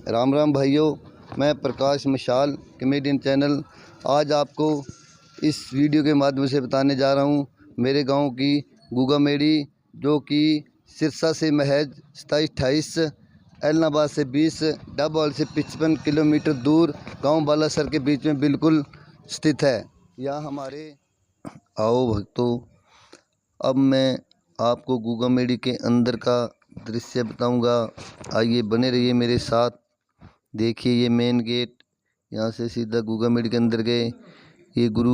राम राम भाइयों, मैं प्रकाश मशाल कमेडियन चैनल आज आपको इस वीडियो के माध्यम से बताने जा रहा हूं मेरे गांव की गुगा मेड़ी, जो कि सिरसा से महज 27-28, एलनाबाद से 20, डबवाल से 55 किलोमीटर दूर गांव बालासर के बीच में बिल्कुल स्थित है। यहाँ हमारे आओ भक्तों, अब मैं आपको गुगा मेड़ी के अंदर का दृश्य बताऊंगा। आइए बने रहिए मेरे साथ। देखिए ये मेन गेट, यहाँ से सीधा गुगा मेड़ी के अंदर गए। ये गुरु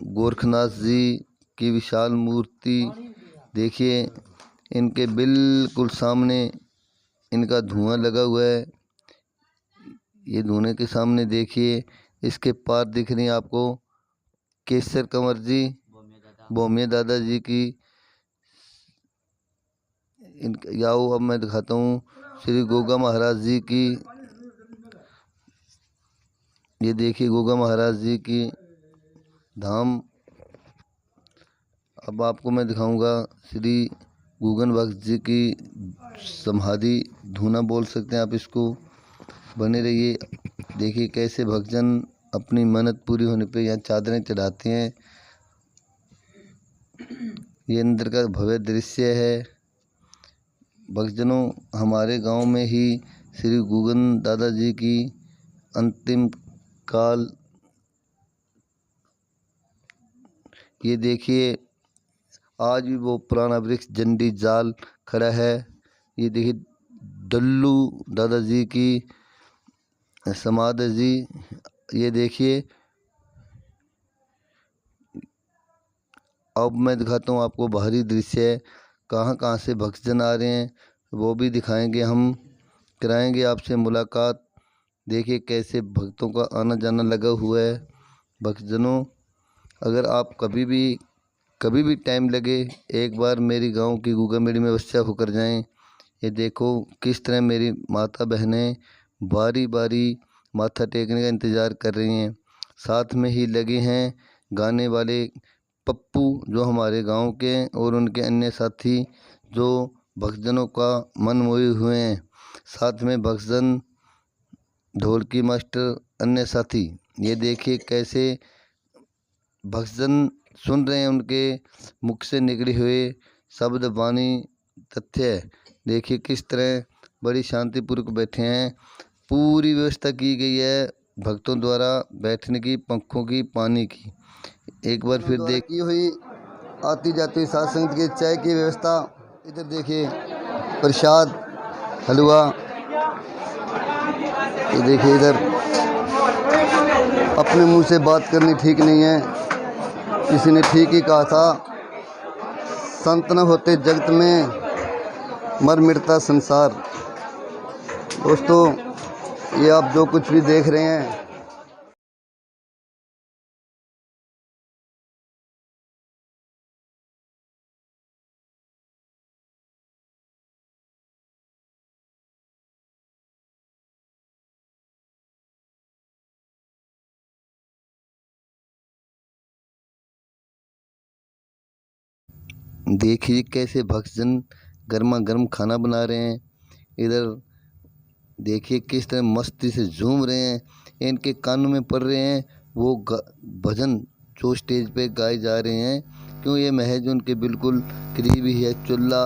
गोरखनाथ जी की विशाल मूर्ति देखिए, इनके बिल्कुल सामने इनका धुआं लगा हुआ है। ये धुएं के सामने देखिए, इसके पार दिख रही है आपको केसर कंवर जी, भोमिया दादा जी की। याओ अब मैं दिखाता हूँ श्री गोगा महाराज जी की। ये देखिए गोगा महाराज जी की धाम। अब आपको मैं दिखाऊंगा श्री गुगन भक्त जी की समाधि, धूना बोल सकते हैं आप इसको। बने रहिए। देखिए कैसे भक्तजन अपनी मन्नत पूरी होने पे यहाँ चादरें चढ़ाते हैं। ये अंदर का भव्य दृश्य है। भक्तजनों, हमारे गांव में ही श्री गुगन दादा जी की अंतिम काल, ये देखिए आज भी वो पुराना वृक्ष जंडी जाल खड़ा है। ये देखिए डल्लू दादा जी की समाधि जी। ये देखिए अब मैं दिखाता हूँ आपको बाहरी दृश्य, कहाँ कहाँ से भक्तजन आ रहे हैं वो भी दिखाएंगे हम, कराएंगे आपसे मुलाकात। देखिए कैसे भक्तों का आना जाना लगा हुआ है। भक्तजनों, अगर आप कभी भी टाइम लगे, एक बार मेरी गांव की गुगा मेड़ी में अवश्य होकर जाएं। ये देखो किस तरह मेरी माता बहनें बारी बारी माथा टेकने का इंतज़ार कर रही हैं। साथ में ही लगे हैं गाने वाले पप्पू, जो हमारे गांव के हैं, और उनके अन्य साथी जो भक्तजनों का मन मोहे हुए हैं। साथ में भक्तजन, ढोलकी मास्टर, अन्य साथी। ये देखिए कैसे भक्तजन सुन रहे हैं उनके मुख से निकले हुए शब्द वाणी तथ्य। देखिए किस तरह बड़ी शांतिपूर्वक बैठे हैं। पूरी व्यवस्था की गई है भक्तों द्वारा बैठने की, पंखों की, पानी की। एक बार फिर देखी हुई आती जाती हुई साध संगत की चाय की व्यवस्था। इधर देखिए प्रसाद, हलवा। ये देखिए इधर अपने मुंह से बात करनी ठीक नहीं है। किसी ने ठीक ही कहा था, संत न होते जगत में, मर मिटता संसार। दोस्तों, ये आप जो कुछ भी देख रहे हैं, देखिए कैसे भक्तजन गर्मा गर्म खाना बना रहे हैं। इधर देखिए किस तरह मस्ती से झूम रहे हैं। इनके कानों में पड़ रहे हैं वो भजन जो स्टेज पे गाए जा रहे हैं। क्यों, ये महज उनके बिल्कुल करीब ही है चुल्ला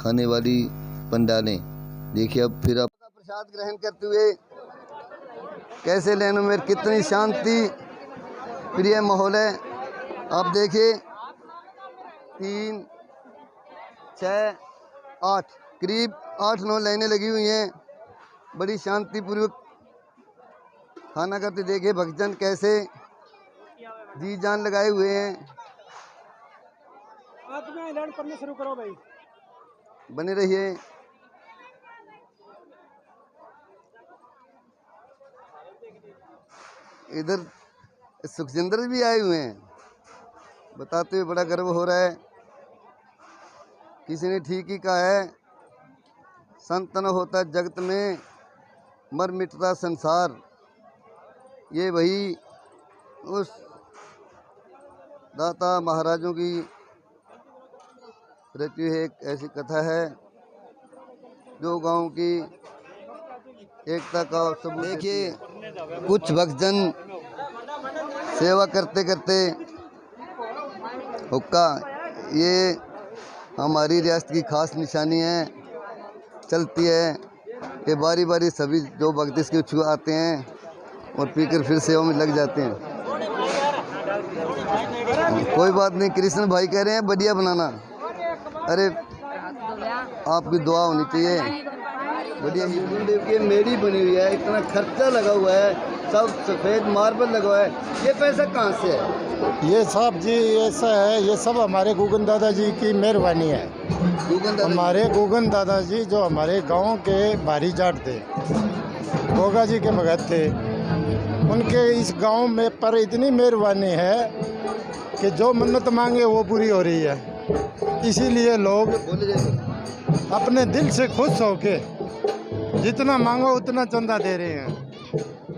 खाने वाली पंडालें। देखिए अब फिर आप प्रसाद ग्रहण करते हुए कैसे लेने में कितनी शांति प्रिय माहौल है। आप देखिए 3, 6, 8, करीब 8-9 लाइनें लगी हुई हैं। बड़ी शांतिपूर्वक खाना करते। देखिए भक्तजन कैसे जी जान लगाए हुए हैं। करना शुरू करो भाई, बने रहिए। इधर सुखजिंदर भी आए हुए हैं, बताते हुए बड़ा गर्व हो रहा है। किसी ने ठीक ही कहा है, संत न होता जगत में, मर मिटता संसार। ये वही उस दाता महाराजों की रची हुई एक ऐसी कथा है जो गांव की एकता का सबूत। देखिए कुछ भक्तजन सेवा करते करते हुक्का, ये हमारी रियासत की खास निशानी है, चलती है कि बारी बारी सभी जो भक्त इसके इच्छुक आते हैं और पीकर फिर सेवा में लग जाते हैं। कोई बात नहीं, कृष्ण भाई कह रहे हैं बढ़िया बनाना। अरे आपकी दुआ होनी चाहिए। बढ़िया ही देव की मेरी बनी हुई है, इतना खर्चा लगा हुआ है, सब सफ़ेद मार्बल लगा हुआ है, ये पैसा कहाँ से है? ये सब जी ऐसा है, ये सब हमारे गुगन दादाजी की मेहरबानी है। हमारे गुगन दादाजी जो हमारे गांव के भारी जाट थे, गोगा जी के भगत थे, उनके इस गांव में पर इतनी मेहरबानी है कि जो मन्नत मांगे वो पूरी हो रही है। इसीलिए लोग अपने दिल से खुश होके जितना मांगो उतना चंदा दे रहे हैं।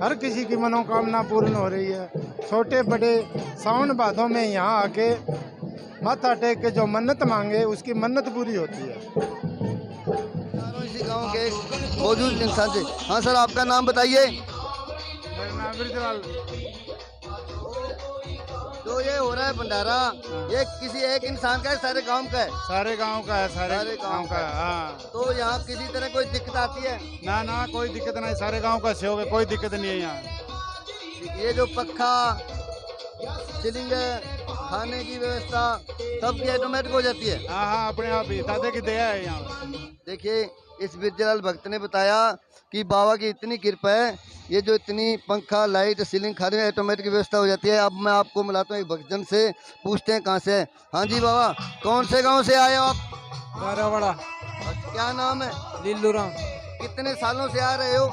हर किसी की मनोकामना पूर्ण हो रही है। छोटे बड़े सावन भादों में यहाँ आके माथा टेक के जो मन्नत मांगे उसकी मन्नत पूरी होती है। इसी गांव के मौजूद इंसान से। हाँ सर, आपका नाम बताइए। मेरा नाम ब्रिजलाल। तो ये हो रहा है भंडारा, ये किसी एक इंसान का है, सारे गांव का है? सारे गांव का है, सारे गांव का है। हाँ। तो यहाँ किसी तरह कोई दिक्कत आती है? ना कोई दिक्कत नहीं, सारे गांव का सहयोग है, कोई दिक्कत नहीं है यहाँ। ये जो पक्का सीलिंग खाने की व्यवस्था सबकी ऑटोमेटिक हो जाती है? हाँ अपने आप ही, दादा की दया है यहाँ। देखिए इस बिरजलाल भक्त ने बताया कि बाबा की इतनी कृपा है, ये जो इतनी पंखा लाइट सीलिंग खाने में ऑटोमेटिक व्यवस्था हो जाती है। अब मैं आपको मिलाता हूँ एक भक्तजन से, पूछते हैं कहाँ से है। हाँ जी बाबा, कौन से गांव से आए हो आप? दारावाड़ा। क्या नाम है? लिल्लू राम। कितने सालों से आ रहे हो?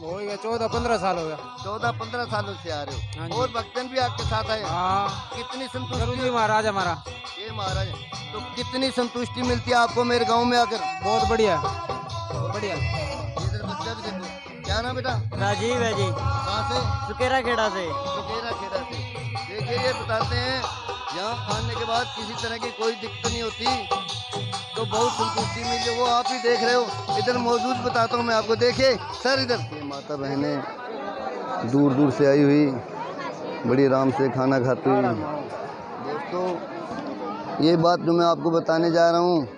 हो गया 14-15 साल हो गया। 14-15 सालों से आ रहे हो। और भक्तजन भी आपके साथ आए? हाँ। कितनी संतुष्टि? महाराज हमारा ये महाराज, तो कितनी संतुष्टि मिलती है आपको मेरे गाँव में आकर? बहुत बढ़िया, बढ़िया। इधर बच्चा भी देखो, क्या नाम बेटा? राजीव है जी। कहाँ से? सुकेरा खेड़ा से। सुकेरा खेड़ा से। देखिए ये बताते हैं यहाँ आने के बाद किसी तरह की कोई दिक्कत नहीं होती, तो बहुत संतुष्टि मिली। वो आप ही देख रहे हो, इधर मौजूद बताता हूँ मैं आपको। देखिए सर इधर, ये माता बहनें दूर दूर से आई हुई, बड़ी आराम से खाना खाती हुई। दोस्तों ये बात जो मैं आपको बताने जा रहा हूँ,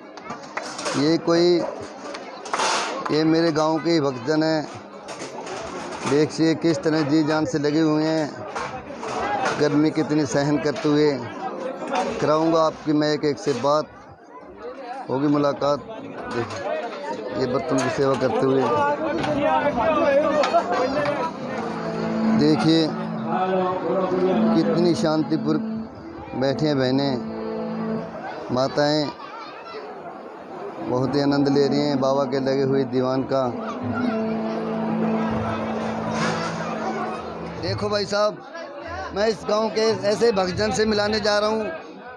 ये मेरे गांव के ही भक्तजन हैं। देखिए किस तरह जी जान से लगे हुए हैं, गर्मी कितनी सहन करते हुए। कराऊंगा आपकी मैं एक से बात, होगी मुलाकात। देखिए ये बर्तन की सेवा करते हुए, देखिए कितनी शांतिपूर्वक बैठे हैं बहनें, माताएं बहुत ही आनंद ले रही हैं बाबा के लगे हुए दीवान का। देखो भाई साहब, मैं इस गांव के ऐसे भक्तजन से मिलाने जा रहा हूं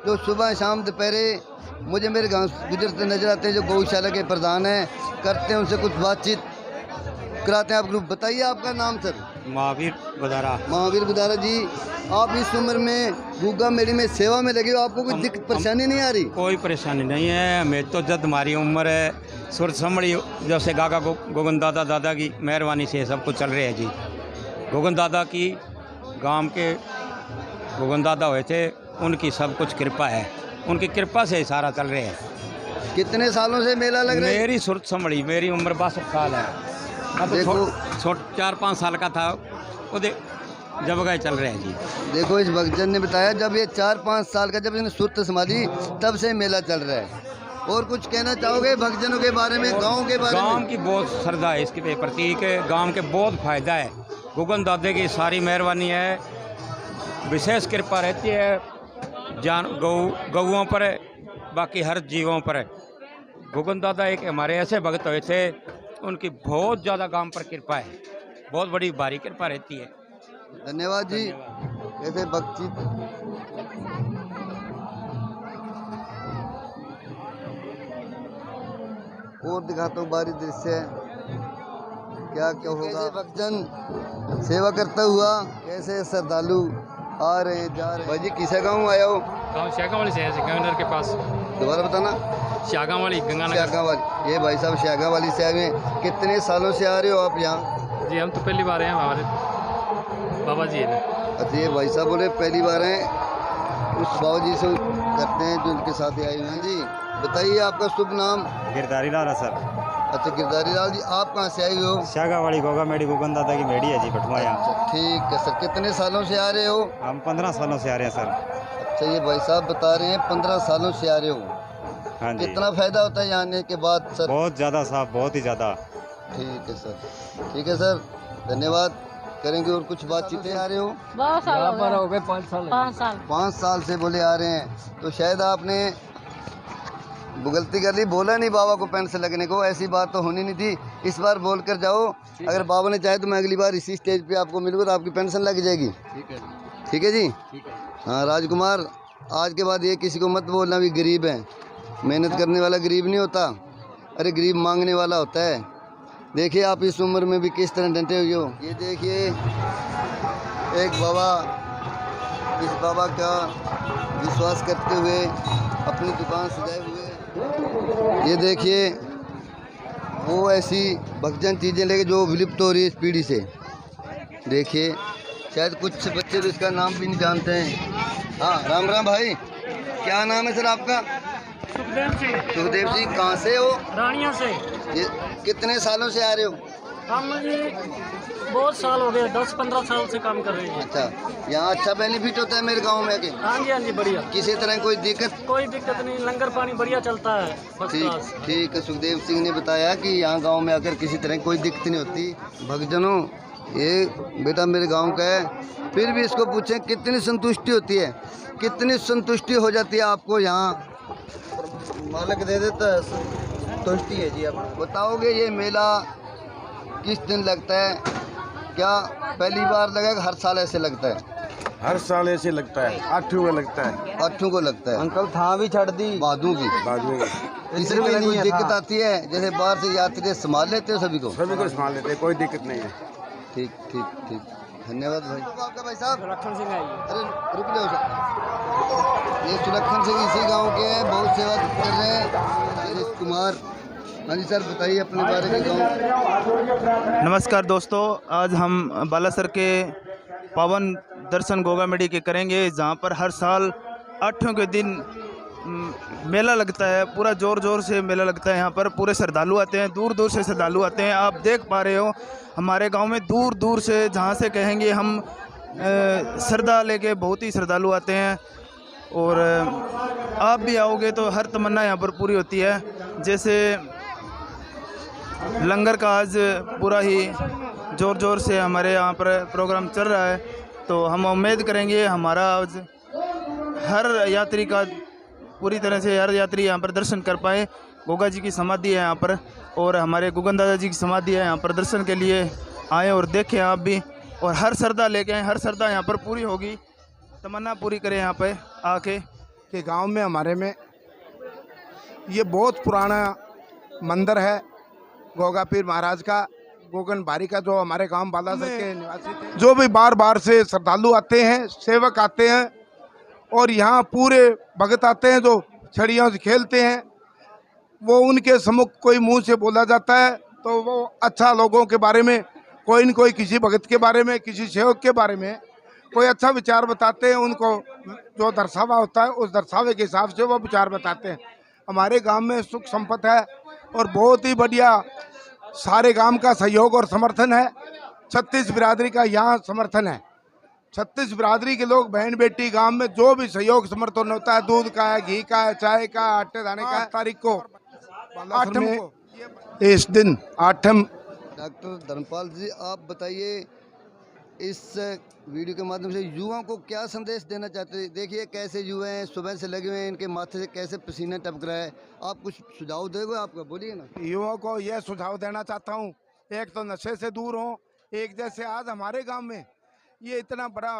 जो सुबह शाम दोपहरे मुझे मेरे गांव गुजरते नजर आते हैं, जो गौशाला के प्रधान हैं, करते हैं उनसे कुछ बातचीत कराते हैं। आप ग्रुप बताइए आपका नाम सर? महावीर बुधारा। महावीर बुधारा जी, आप इस उम्र में गुग्गा मेली में सेवा में लगे हो, आपको कोई दिक्कत परेशानी नहीं आ रही? कोई परेशानी नहीं है, मैं तो जब हमारी उम्र है सुर संभड़ी, जैसे गागा गोगन दादा की मेहरबानी से सब कुछ चल रहे हैं जी। गोगन दादा की गांव के गोगन दादा हुए थे, उनकी सब कुछ कृपा है, उनकी कृपा से सारा चल रहे हैं। कितने सालों से मेला लग रहा है? मेरी सुरत संभड़ी, मेरी उम्र 62 साल है। देखो 4-5 साल का था वो जब गए चल रहे हैं जी। देखो इस भक्तजन ने बताया जब ये 4-5 साल का, जब इसने सुरत संभाली तब से मेला चल रहा है। और कुछ कहना चाहोगे भक्तजनों के बारे में, गांव के बारे में? गांव की बहुत श्रद्धा है इसके प्रति, के गांव के बहुत फायदा है। गोगन दादे की सारी मेहरबानी है, विशेष कृपा रहती है गौओं पर, बाकी हर जीवों पर। गोगन दादा एक हमारे ऐसे भक्त हुए थे, उनकी बहुत ज़्यादा गांव पर कृपा है, बहुत बड़ी भारी कृपा रहती है। धन्यवाद जी। ऐसे बातचीत और दिखाता हूँ बारी दृश्य, क्या क्या होगा। भक्तजन सेवा करता हुआ कैसे श्रद्धालु आ रहे हैं जा रहे हैं। भाई जी किसा गाँव आया हो? गाँव शेखावाली से है, गवर्नर के पास। दोबारा बताना। शागा वाली गंगानगर। शागा वाली, ये भाई साहब शागा वाली से आए हुए हैं। कितने सालों से आ रहे हो आप यहाँ? जी हम तो पहली बार हैं, हमारे बाबा जी है। अच्छा, ये भाई साहब बोले पहली बार हैं, उस बाबा जी से करते हैं जो उनके साथ आए हुए हैं। जी बताइए आपका शुभ नाम? गिरधारी लाल है सर। अच्छा गिरधारी लाल जी, आप कहाँ से आए हुए हो? शागा वाली गोगा मेडी गुगन दादा की मेडी है जी, बटुआ यहाँ। अच्छा ठीक है सर, कितने सालों से आ रहे हो? हम 15 सालों से आ रहे हैं सर। अच्छा, ये भाई साहब बता रहे हैं 15 सालों से आ रहे हो। हाँ जी, कितना फायदा होता है यहाँ आने के बाद सर? बहुत ज़्यादा साहब, बहुत ही ज़्यादा। ठीक है सर, ठीक है सर, धन्यवाद। करेंगे और कुछ बातचीत आ रहे हो? बहुत साल हो गए 5 साल। 5 साल से बोले आ रहे हैं, तो शायद आपने गलती कर ली, बोला नहीं बाबा को पेंशन लगने को, ऐसी बात तो होनी नहीं थी। इस बार बोल कर जाओ, अगर बाबा ने चाहे तो मैं अगली बार इसी स्टेज पे आपको मिलूंगा तो आपकी पेंशन लग जाएगी। ठीक है जी। हाँ राजकुमार, आज के बाद ये किसी को मत बोलना भी गरीब है। मेहनत करने वाला गरीब नहीं होता, अरे गरीब मांगने वाला होता है। देखिए आप इस उम्र में भी किस तरह डंटे हुए हो। ये देखिए एक बाबा, इस बाबा का विश्वास करते हुए अपनी दुकान सजाए हुए। ये देखिए वो ऐसी भक्तजन चीज़ें लेके जो विलुप्त हो रही है इस पीढ़ी से। देखिए शायद कुछ बच्चे तो इसका नाम भी नहीं जानते हैं। हाँ राम राम भाई, क्या नाम है सर आपका? सुखदेव सिंह। सुखदेव जी, कहाँ से हो? रानिया से। ये कितने सालों से आ रहे हो? हम जी बहुत साल हो गए, 10-15 साल से काम कर रहे हैं। अच्छा, यहाँ अच्छा बेनिफिट होता है मेरे गांव में आके? हाँ जी बढ़िया, किसी तरह कोई दिक्कत? कोई दिक्कत नहीं, लंगर पानी बढ़िया चलता है, फर्स्ट क्लास। ठीक है, सुखदेव सिंह ने बताया कि यहाँ गांव में आकर किसी तरह कोई दिक्कत नहीं होती। भक्तजनों, ये बेटा मेरे गांव का है, फिर भी इसको पूछें कितनी संतुष्टि होती है, कितनी संतुष्टि हो जाती है आपको यहाँ? मालिक दे देता है, संतुष्टि है जी। आप बताओगे ये मेला किस दिन लगता है? क्या पहली बार लगेगा, हर साल ऐसे लगता है? हर साल ऐसे लगता है, 8 में लगता है। 8 को लगता है। अंकल था भी छड़ दी बादू की बाद में इसमें कोई दिक्कत आती है? जैसे बाहर से यात्री संभाल लेते हो सभी को? सभी को संभाल लेते हैं, कोई दिक्कत नहीं है। ठीक ठीक ठीक, धन्यवाद भाई। आपका भाई साहब? सुलक्षण सिंह आई। अरे रुक जाओ सर, ये सुलक्षण सिंह इसी गांव के हैं, बहुत सेवा कर रहे हैं। सुरेश कुमार, हाँ जी सर बताइए अपने बारे में। गाँव नमस्कार दोस्तों, आज हम बालासर के पावन दर्शन गोगा मेडी के करेंगे, जहाँ पर हर साल 8 के दिन मेला लगता है। पूरा जोर जोर से मेला लगता है। यहाँ पर पूरे श्रद्धालु आते हैं, दूर दूर से श्रद्धालु आते हैं। आप देख पा रहे हो हमारे गांव में दूर दूर से, जहाँ से कहेंगे हम श्रद्धा लेके बहुत ही श्रद्धालु आते हैं। और आप भी आओगे तो हर तमन्ना यहाँ पर पूरी होती है। जैसे लंगर का आज पूरा ही ज़ोर ज़ोर से हमारे यहाँ पर प्रोग्राम चल रहा है, तो हम उम्मीद करेंगे हमारा आज हर यात्री का पूरी तरह से हर यात्री यहाँ पर दर्शन कर पाए। गोगा जी की समाधि है यहाँ पर, और हमारे गुगन दादा जी की समाधि है यहाँ पर। दर्शन के लिए आएँ और देखें आप भी, और हर श्रद्धा लेके आएँ, हर श्रद्धा यहाँ पर पूरी होगी। तमन्ना पूरी करें यहाँ पे आके। के गांव में हमारे में ये बहुत पुराना मंदिर है गोगा पीर महाराज का, गोगन बारी का, जो हमारे गांव बालासर के निवासी थे, जो भी बार बार से श्रद्धालु आते हैं, सेवक आते हैं, और यहाँ पूरे भगत आते हैं जो छड़ियों से खेलते हैं। वो उनके सम्मुख कोई मुंह से बोला जाता है तो वो अच्छा लोगों के बारे में, कोई न कोई किसी भगत के बारे में, किसी सेवक के बारे में कोई अच्छा विचार बताते हैं। उनको जो दर्शावा होता है उस दर्शावे के हिसाब से वो विचार बताते हैं। हमारे गांव में सुख संपत्ति है और बहुत ही बढ़िया सारे गांव का सहयोग और समर्थन है। 36 बिरादरी का यहाँ समर्थन है। 36 बिरादरी के लोग, बहन बेटी, गांव में जो भी सहयोग समर्थन होता है, दूध का है, घी का है, चाय का, आटे दाने का, 8 तारीख को 8 में इस दिन 8। डॉक्टर धर्मपाल जी, आप बताइए इस वीडियो के माध्यम से युवाओं को क्या संदेश देना चाहते हैं? देखिए कैसे युवा हैं, सुबह से लगे हुए हैं, इनके माथे से कैसे पसीना टपक रहा है। आप कुछ सुझाव दोगे? आपका बोलिए ना। युवाओं को यह सुझाव देना चाहता हूँ, एक तो नशे से दूर हो। एक जैसे आज हमारे गांव में ये इतना बड़ा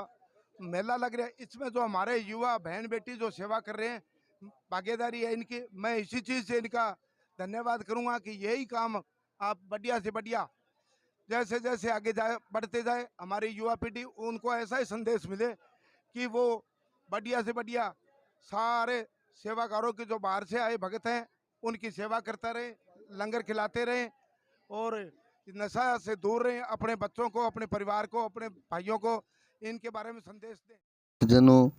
मेला लग रहा है, इसमें जो हमारे युवा बहन बेटी जो सेवा कर रहे हैं, भागीदारी है इनकी। मैं इसी चीज़ से इनका धन्यवाद करूँगा कि यही काम आप बढ़िया से बढ़िया जैसे जैसे आगे जाए बढ़ते जाए, हमारी युवा पीढ़ी उनको ऐसा ही संदेश मिले कि वो बढ़िया से बढ़िया सारे सेवाकारों के जो बाहर से आए भगत हैं उनकी सेवा करता रहे, लंगर खिलाते रहें और नशा से दूर रहें। अपने बच्चों को, अपने परिवार को, अपने भाइयों को इनके बारे में संदेश दें। जनों,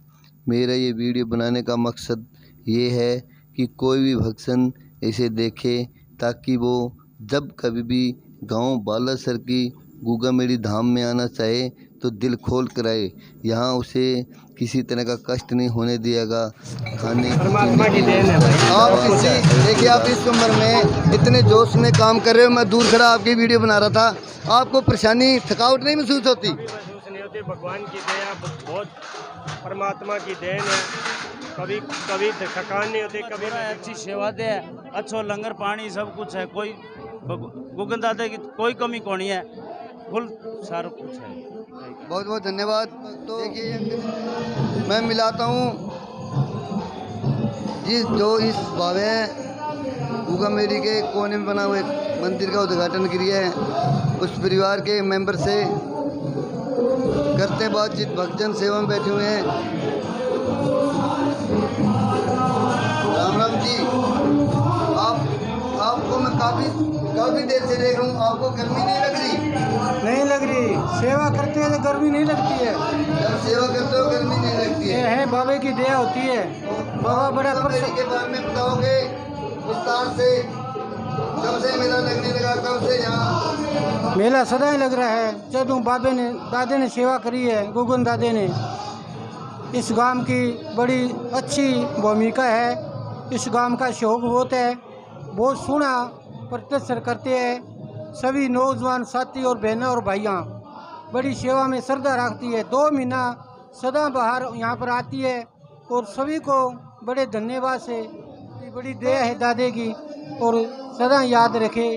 मेरा ये वीडियो बनाने का मकसद ये है कि कोई भी भक्तजन इसे देखे ताकि वो जब कभी भी गांव बालासर की गूगामेड़ी धाम में आना चाहे तो दिल खोल कर आए। यहाँ उसे किसी तरह का कष्ट नहीं होने दिएगा। खाने परमात्मा की देन है भाई। आप देखिए, आप इस उम्र में इतने जोश में काम कर रहे हो। मैं दूर खड़ा आपकी वीडियो बना रहा था। आपको परेशानी, थकावट नहीं महसूस होती? महसूस नहीं होती, भगवान की दया, बहुत परमात्मा की देन है। कभी कभी थकान नहीं होती, कभी अच्छी सेवा दे, अच्छो लंगर पानी सब कुछ है। कोई गोगन दादा की कोई कमी कोनी है, फुल सारा कुछ है। बहुत बहुत धन्यवाद। तो देखिए, मैं मिलाता हूँ जो इस भावे गूगामेड़ी के कोने में बना हुए मंदिर का उद्घाटन किया है, उस परिवार के मेंबर से करते बातचीत। भक्तजन सेवा में बैठे हुए हैं। राम राम जी। आपको मैं काफ़ी देर से देख रहा हूँ। आपको गर्मी नहीं लग रही? नहीं लग रही। सेवा करते हैं तो गर्मी नहीं लगती है। जब सेवा करते हो गर्मी नहीं लगती ये है। है बाबे की दया होती है। बाबा बड़ा मेले के बारे में बताओगे विस्तार से? कब से मेला लगने लगा, कब से यहाँ? मेला सदा ही लग रहा है। जब दादे ने सेवा करी है, गुगन दादे ने। इस गांव की बड़ी अच्छी भूमिका है। इस गांव का शौक बहुत है, बहुत सोना प्रदर्शन करते हैं। सभी नौजवान साथी और बहनें और भाइयाँ बड़ी सेवा में श्रद्धा रखती है। 2 महीना सदा बाहर यहाँ पर आती है और सभी को बड़े धन्यवाद से बड़ी दया है दादे की। और सदा याद रखे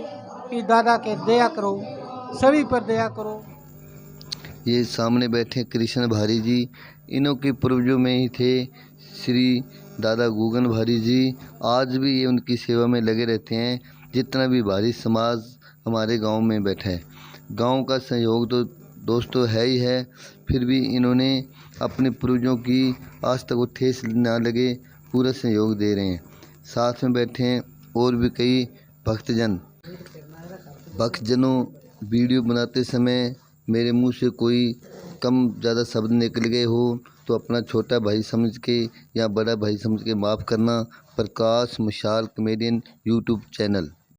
कि दादा के दया करो, सभी पर दया करो। ये सामने बैठे कृष्ण भारी जी, इन्हों के पूर्वजों में ही थे श्री दादा गूगन भारी जी। आज भी ये उनकी सेवा में लगे रहते हैं। जितना भी भारी समाज हमारे गांव में बैठा है, गांव का सहयोग तो दोस्तों है ही है, फिर भी इन्होंने अपने पूर्वजों की आज तक वो ठेस ना लगे पूरा सहयोग दे रहे हैं। साथ में बैठे हैं और भी कई भक्तजनों। वीडियो बनाते समय मेरे मुंह से कोई कम ज़्यादा शब्द निकल गए हो तो अपना छोटा भाई समझ के या बड़ा भाई समझ के माफ़ करना। प्रकाश मशाल कॉमेडियन यूट्यूब चैनल।